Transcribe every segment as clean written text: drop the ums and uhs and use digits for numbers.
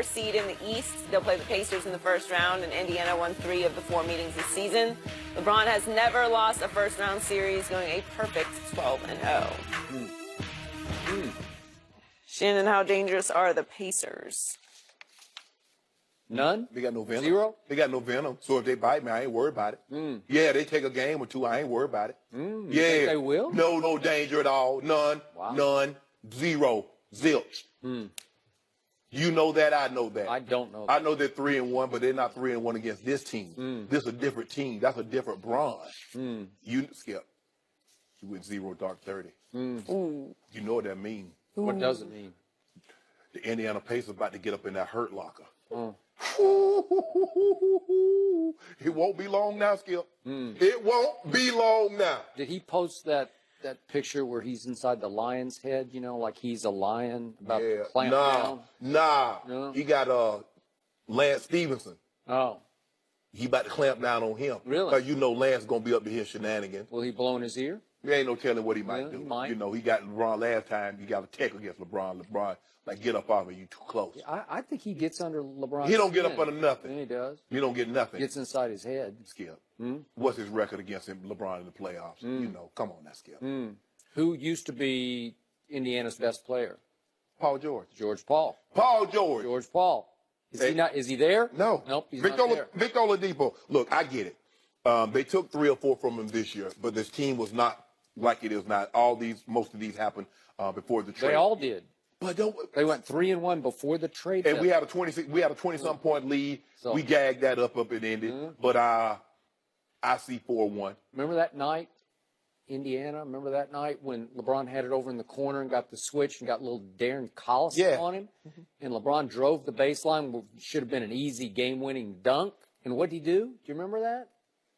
seed in the East. They'll play the Pacers in the first round, and Indiana won 3 of the 4 meetings this season. LeBron has never lost a first-round series, going a perfect 12-0. Shannon, how dangerous are the Pacers? None? They got no venom. 0? They got no venom. So if they bite me, I ain't worried about it. Yeah, they take a game or 2, I ain't worried about it. You Yeah. think they will? No danger at all. None. Wow. None. 0. Zilch. You know that, I know that. I don't know that. I know they're 3-1, but they're not 3-1 against this team. This is a different team. That's a different bronze. You, Skip, you went 0 dark 30. You know what that means. What does it mean? The Indiana Pacers about to get up in that hurt locker. It won't be long now, Skip. It won't be long now. Did he post that picture where he's inside the lion's head, you know, like he's a lion about to clamp down? Nah. No? He got Lance Stevenson. Oh. He about to clamp down on him. Really? Because you know Lance is going to be up to his shenanigans. Will he blow in his ear? There ain't no telling what he might do. He might. You know, he got LeBron last time. He got a tech against LeBron. LeBron, like, get up off of you too close. I think he gets under LeBron's He don't get skin. up under nothing. Yeah, he does. He don't get nothing. Gets inside his head. Skip. What's his record against him, LeBron in the playoffs? You know, come on now, Skip. Who used to be Indiana's best player? Paul George. George Paul. Paul George. George Paul. Is he not? Is he there? No. Nope. He's Victor not there. Victor Oladipo. Look, I get it. They took 3 or 4 from him this year, but this team was not like it is now. Most of these happened before the trade. They all did. But don't. They went 3-1 before the trade. And we had a 20-something point lead. So- We gagged that up and ended. But I see 4-1. Remember that night, Indiana? Remember that night when LeBron had it over in the corner and got the switch and got little Darren Collison on him? And LeBron drove the baseline, should have been an easy game-winning dunk. And what did he do? Do you remember that?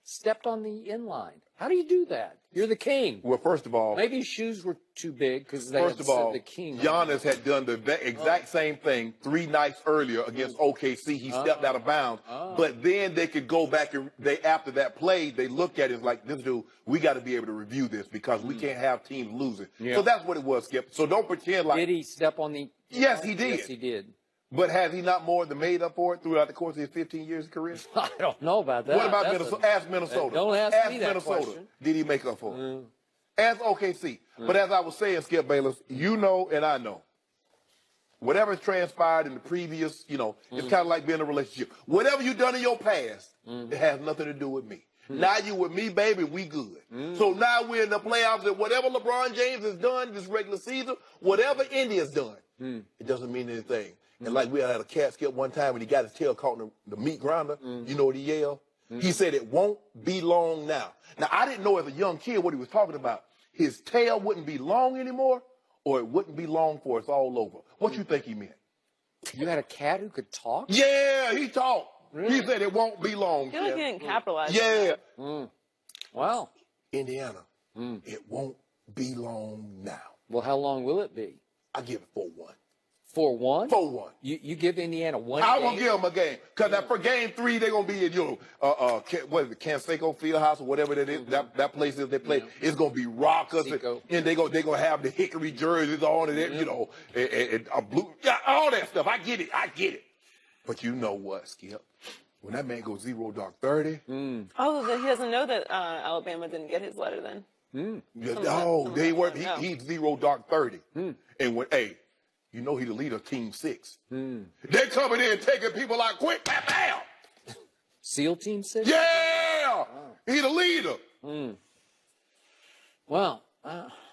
Stepped on the inline. How do you do that? You're the king. Well, first of all, Maybe his shoes were too big because they first had of all, said the king. Giannis had done the exact same thing 3 nights earlier against OKC. He stepped out of bounds. But then they could go back and after that play, they looked at it like, this dude, we got to be able to review this because we can't have teams losing. So that's what it was, Skip. So don't pretend like. Did he step on the? Yes, he did. Yes, he did. But has he not more than made up for it throughout the course of his 15 years of career? I don't know about that. What about That's Minnesota? Ask Minnesota. Don't ask me that Minnesota. question. Did he make up for it? Ask OKC. But as I was saying, Skip Bayless, you know and I know. Whatever's transpired in the previous, it's kind of like being in a relationship. Whatever you've done in your past, it has nothing to do with me. Now you with me, baby, we good. So now we're in the playoffs, and whatever LeBron James has done this regular season, whatever India's done, it doesn't mean anything. And like we had a cat, Skip, one time when he got his tail caught in the meat grinder, you know what he yelled? He said, it won't be long now. Now, I didn't know as a young kid what he was talking about. His tail wouldn't be long anymore, or it wouldn't be long for us all over. What you think he meant? You had a cat who could talk? Yeah, he talked. Really? He said it won't be long. I feel like he didn't capitalize. Yeah. Wow. Indiana, it won't be long now. Well, how long will it be? I give it 4-1. 4-1? 4-1. You give Indiana one I game? will give them a game. Because for game 3, they're going to be in, what is it, Canseco Fieldhouse or whatever that is, that place is they play. It's going to be rockers. And they're going to have the hickory jerseys on and, and a blue, all that stuff. I get it. But you know what, Skip? When that man goes 0 dark 30. Oh, then he doesn't know that Alabama didn't get his letter then. They weren't. He's 0 dark 30. And when, you know he the leader of Team 6. They're coming in taking people out quick. Bam, bam. SEAL Team 6? Yeah! He the leader. Well,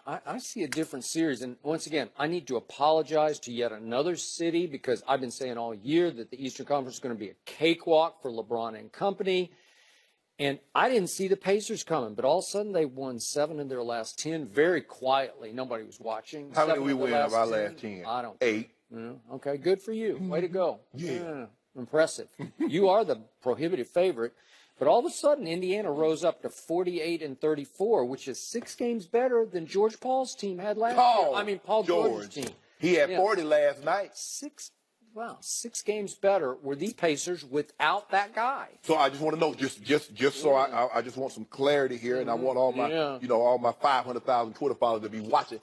I see a different series. And once again, I need to apologize to yet another city because I've been saying all year that the Eastern Conference is going to be a cakewalk for LeBron and company. And I didn't see the Pacers coming, but all of a sudden they won 7 in their last 10 very quietly. Nobody was watching. How many 7 we of the win of our last 10? I don't. 8. Okay, good for you. Way to go. Yeah. Impressive. You are the prohibitive favorite. But all of a sudden, Indiana rose up to 48-34, which is 6 games better than George Paul's team had last year. Paul George's team. He had 40 last night. 6 games better were these Pacers without that guy. So I just want to know, just so I just want some clarity here, and I want all my, all my 500,000 Twitter followers to be watching.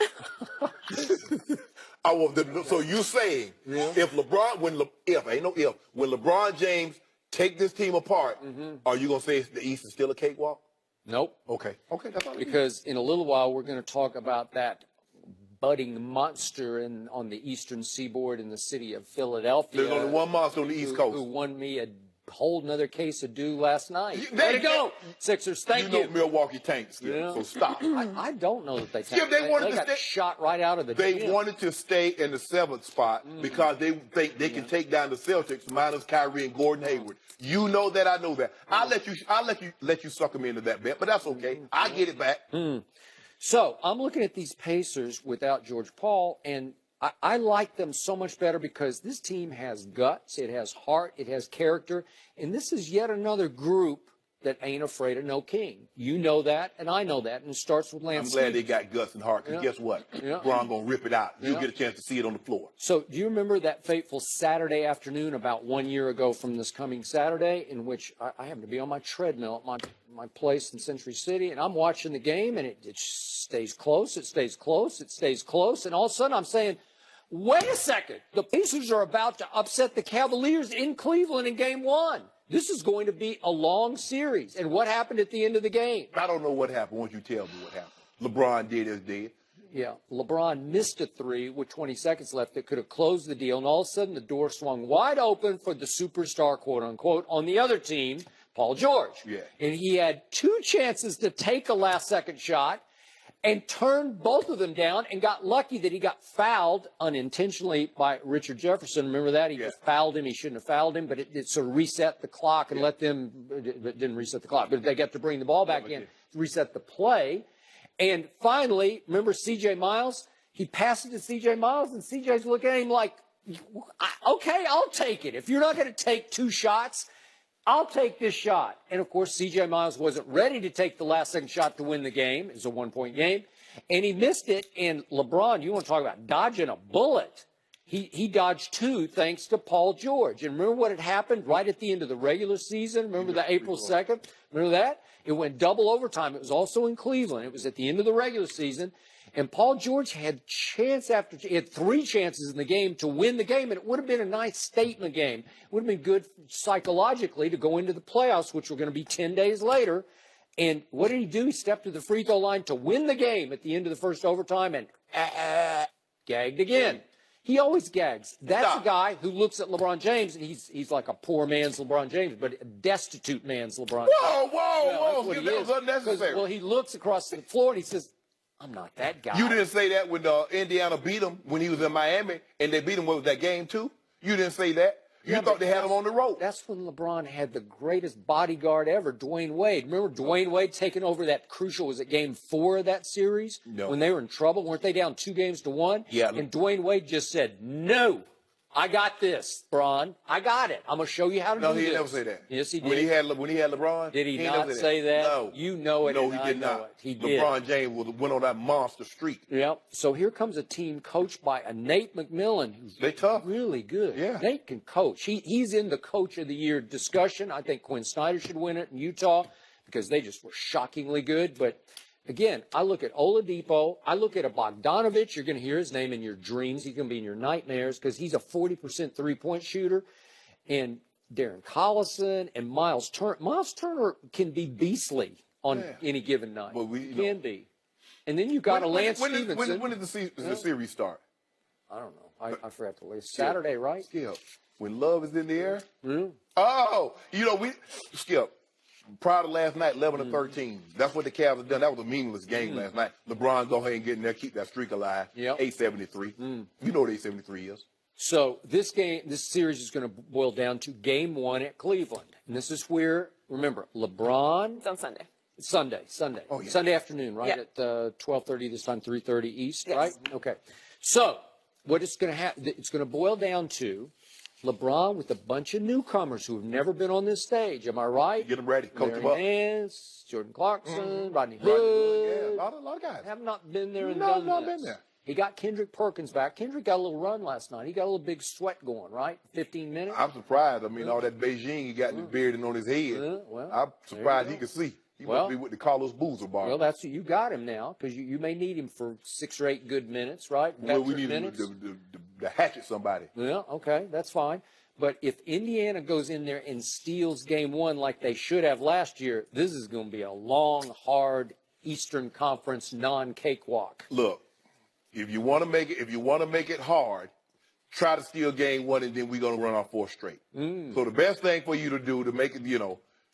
So you saying if LeBron, when LeBron James take this team apart, are you gonna say the East is still a cakewalk? Nope. Okay, that's all. Because in a little while we're going to talk about that budding monster on the eastern seaboard in the city of Philadelphia. There's only one monster on the East Coast who won me a whole nother case of dew last night. There you go, Sixers. Thank you. You know Milwaukee tanks, Skip, so stop. I don't know that they Skip, they got shot right out of the They gym. wanted to stay in the 7th spot because they think they can take down the Celtics minus Kyrie and Gordon Hayward. You know that, I know that. I'll let you sucker me into that bet, but that's okay. I get it back. So I'm looking at these Pacers without George Paul, and I like them so much better because this team has guts, it has heart, it has character, and this is yet another group that ain't afraid of no king. You know that, and I know that, and it starts with Lance. I'm glad they got guts and heart, because guess what? LeBron going to rip it out. You'll get a chance to see it on the floor. So do you remember that fateful Saturday afternoon about 1 year ago from this coming Saturday in which I happened to be on my treadmill at my place in Century City, and I'm watching the game, and it stays close, it stays close, it stays close, and all of a sudden I'm saying, wait a second, the Pacers are about to upset the Cavaliers in Cleveland in Game 1. This is going to be a long series. And what happened at the end of the game? I don't know what happened. Won't you tell me what happened? LeBron did his deed. Yeah, LeBron missed a three with 20 seconds left that could have closed the deal, and all of a sudden the door swung wide open for the superstar, quote-unquote, on the other team, Paul George. Yeah. And he had 2 chances to take a last-second shot and turned both of them down and got lucky that he got fouled unintentionally by Richard Jefferson. Remember that? He just fouled him. He shouldn't have fouled him, but it sort of reset the clock and let them – it didn't reset the clock, but they got to bring the ball back in, reset the play. And finally, remember C.J. Miles? He passed it to C.J. Miles, and C.J.'s looking at him like, okay, I'll take it. If you're not going to take 2 shots – I'll take this shot. And, of course, C.J. Miles wasn't ready to take the last-second shot to win the game. It was a 1-point game. And he missed it. And LeBron, you want to talk about dodging a bullet. He dodged 2 thanks to Paul George. And remember what had happened right at the end of the regular season? Remember the April 2nd? Remember that? It went double overtime. It was also in Cleveland. It was at the end of the regular season. And Paul George had he had 3 chances in the game to win the game, and it would have been a nice statement game. It would have been good psychologically to go into the playoffs, which were going to be 10 days later. And what did he do? He stepped to the free throw line to win the game at the end of the first overtime and gagged again. He always gags. That's a guy who looks at LeBron James, and he's like a poor man's LeBron James, but a destitute man's LeBron James. Whoa. That was unnecessary. Well, he looks across the floor, and he says, I'm not that guy. You didn't say that when Indiana beat him when he was in Miami, and they beat him with that game, too? You didn't say that? You thought they had him on the road. That's when LeBron had the greatest bodyguard ever, Dwayne Wade. Remember Dwayne Wade taking over that crucial, was it game 4 of that series? No. When they were in trouble? Weren't they down 2-1? Yeah. And Dwayne Wade just said, no, I got this, Bron. I got it. I'm going to show you how to do this. No, he didn't ever say that. Yes, he did. When he had LeBron? Did he not say that? No. You know it. No, he did not. He did. LeBron James went on that monster streak. Yep. So here comes a team coached by a Nate McMillan, who's They tough. really good. Yeah. Nate can coach. He's in the Coach of the Year discussion. I think Quinn Snyder should win it in Utah because they just were shockingly good. But again, I look at Oladipo. I look at a Bogdanovich. You're going to hear his name in your dreams. He's going to be in your nightmares because he's a 40% three-point shooter. And Darren Collison and Miles Turner. Miles Turner can be beastly on any given night. But can be. And then you got a Lance Stevenson. When did the series start? I don't know. I forgot the list. Saturday, right? Skip. When love is in the air? Mm-hmm. Oh, Skip. Prior to last night, 11-13. That's what the Cavs have done. That was a meaningless game last night. LeBron go ahead and get in there, keep that streak alive. Yep. 873. You know what 873 is. So this series is going to boil down to Game 1 at Cleveland. And this is where, remember, LeBron. It's on Sunday. Sunday. Oh, yeah. Sunday afternoon, right? Yeah. At 12:30 this time, 3:30 East, Yes. right? Okay. So what it's going to happen, it's going to boil down to LeBron with a bunch of newcomers who have never been on this stage. Am I right? Get them ready. Coach them up. Nance, Jordan Clarkson, Rodney Right. Hood. Yeah, a lot of guys. Have not been there and No, done not this. been there. He got Kendrick Perkins back. Kendrick got a little run last night. He got a little big sweat going, right? 15 minutes. I'm surprised. I mean, all that Beijing he got in his beard and on his head. Well, I'm surprised he could see. He Well, must be with the Carlos Boozer bar. Well, that's you got him now because you may need him for 6 or 8 good minutes, right? Well, we Veteran need minutes. to hatchet somebody. Well, okay, that's fine. But if Indiana goes in there and steals game 1 like they should have last year, this is going to be a long, hard Eastern Conference non-cakewalk. Look, if you want to make it hard, try to steal game 1, and then we're going to run off 4 straight. So the best thing for you to do to make it,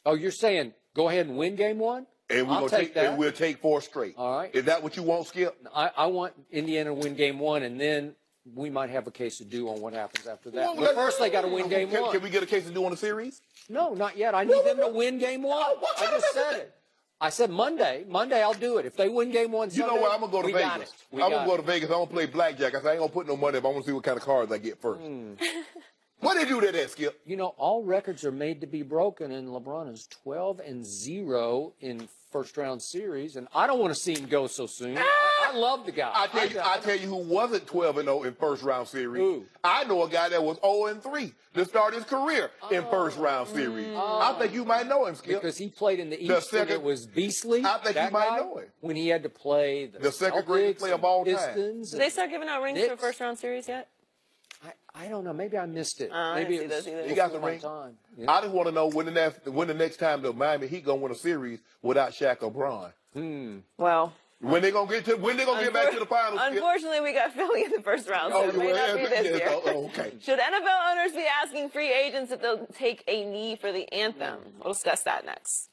Oh, you're saying go ahead and win game 1? and we're I'll gonna take that. and we'll take 4 straight. All right. Is that what you want, Skip? I want Indiana to win game 1, and then we might have a case to do on what happens after that. Well, But first, they got to win game 1. Can we get a case to do on the series? No, not yet. I need them to win game 1. I just said it. I said Monday. Monday, I'll do it. If they win game 1 You Sunday, know what? I'm gonna go to we got Vegas. it. I'm gonna go to Vegas. I'm gonna play blackjack. I said I ain't gonna put no money up. I want to see what kind of cards I get first. What they do that, Skip? You know, all records are made to be broken, and LeBron is 12-0 in first-round series, and I don't want to see him go so soon. I love the guy. I tell you who wasn't 12-0 in first round series. Who? I know a guy that was 0-3 to start his career in first round series. I think you might know him, Skip. Because he played in the East, and it was beastly. I think that you might guy, know him. when he had to play the second greatest Celtics player of all and time. Pistons. Did they start giving out rings for Knicks. first round series yet? I don't know. Maybe I missed it. I Maybe didn't it see was those either. He got the before my ring. time. Yeah. I just want to know when the next time the Miami Heat gonna win a series without Shaq or Bron. Well, When they gonna get back to the finals? Skip? unfortunately, we got Philly in the first round, so it may not be this year. Okay. Should NFL owners be asking free agents if they'll take a knee for the anthem? We'll discuss that next.